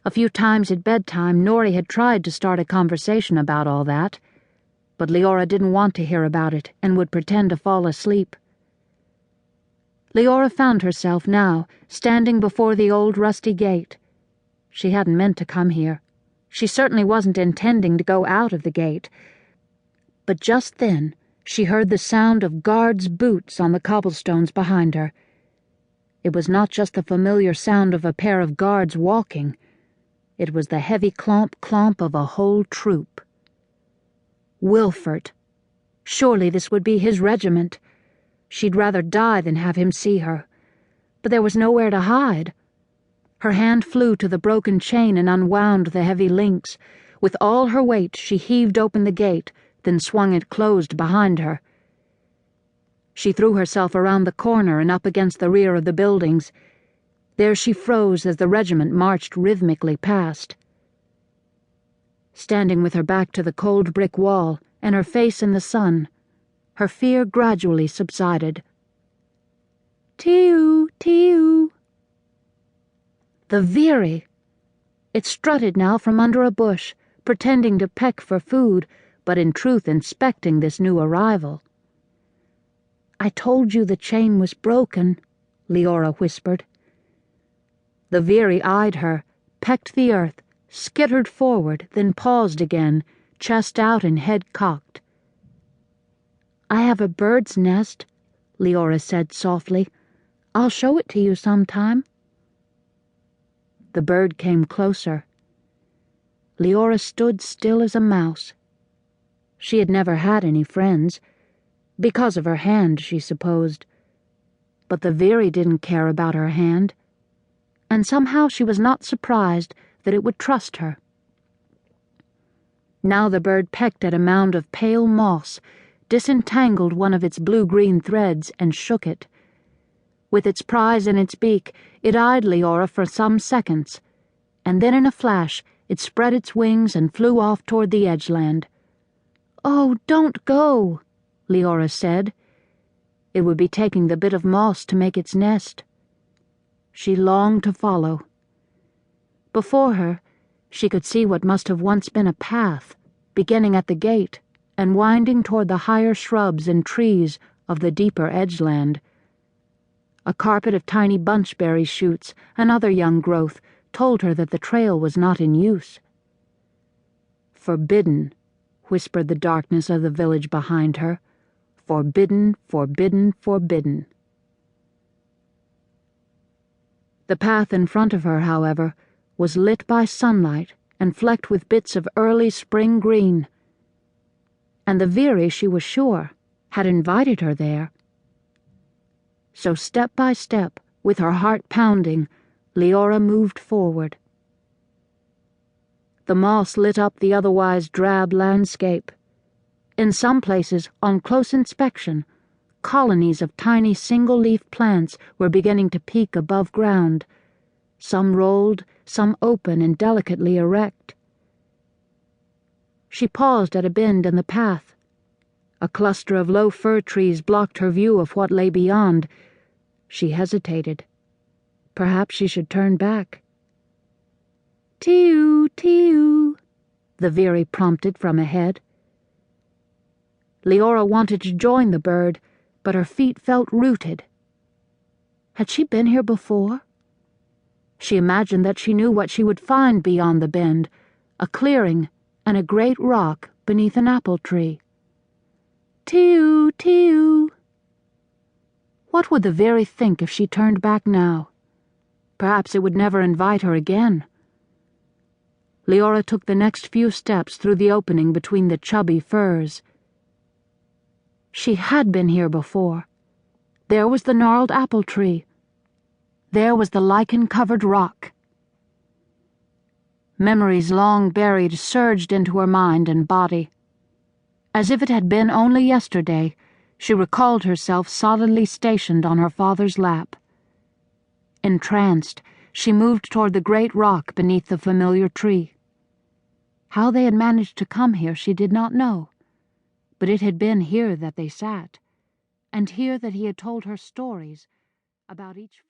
A few times at bedtime, Norrie had tried to start a conversation about all that, but Leora didn't want to hear about it and would pretend to fall asleep. Leora found herself now standing before the old rusty gate. She hadn't meant to come here. She certainly wasn't intending to go out of the gate. But just then she heard the sound of guards' boots on the cobblestones behind her. It was not just the familiar sound of a pair of guards walking. It was the heavy clomp-clomp of a whole troop. Wilford. Surely this would be his regiment. She'd rather die than have him see her. But there was nowhere to hide. Her hand flew to the broken chain and unwound the heavy links. With all her weight, she heaved open the gate, then swung it closed behind her. She threw herself around the corner and up against the rear of the buildings. There she froze as the regiment marched rhythmically past. Standing with her back to the cold brick wall and her face in the sun, her fear gradually subsided. "Tiu, tiu." The veery! It strutted now from under a bush, pretending to peck for food, but in truth inspecting this new arrival. "I told you the chain was broken," Leora whispered. The veery eyed her, pecked the earth, skittered forward, then paused again, chest out and head cocked. "I have a bird's nest," Leora said softly. "I'll show it to you sometime." The bird came closer. Leora stood still as a mouse. She had never had any friends, because of her hand, she supposed. But the veery didn't care about her hand, and somehow she was not surprised that it would trust her. Now the bird pecked at a mound of pale moss, disentangled one of its blue-green threads, and shook it. With its prize in its beak, it eyed Leora for some seconds, and then in a flash it spread its wings and flew off toward the edgeland. "Oh, don't go," Leora said. It would be taking the bit of moss to make its nest. She longed to follow. Before her, she could see what must have once been a path, beginning at the gate and winding toward the higher shrubs and trees of the deeper edgeland. A carpet of tiny bunchberry shoots and other young growth told her that the trail was not in use. "Forbidden," whispered the darkness of the village behind her. "Forbidden, forbidden, forbidden." The path in front of her, however, was lit by sunlight and flecked with bits of early spring green. And the veery, she was sure, had invited her there. So step by step, with her heart pounding, Leora moved forward. The moss lit up the otherwise drab landscape. In some places, on close inspection, colonies of tiny single-leaf plants were beginning to peek above ground, some rolled, some open and delicately erect. She paused at a bend in the path. A cluster of low fir trees blocked her view of what lay beyond. She hesitated. Perhaps she should turn back. "Tiu, tiu," the veery prompted from ahead. Leora wanted to join the bird, but her feet felt rooted. Had she been here before? She imagined that she knew what she would find beyond the bend, a clearing and a great rock beneath an apple tree. "Tiu, tiu." What would the veery think if she turned back now? Perhaps it would never invite her again. Leora took the next few steps through the opening between the chubby firs. She had been here before. There was the gnarled apple tree. There was the lichen-covered rock. Memories long buried surged into her mind and body. As if it had been only yesterday, she recalled herself solidly stationed on her father's lap. Entranced, she moved toward the great rock beneath the familiar tree. How they had managed to come here she did not know, but it had been here that they sat, and here that he had told her stories about each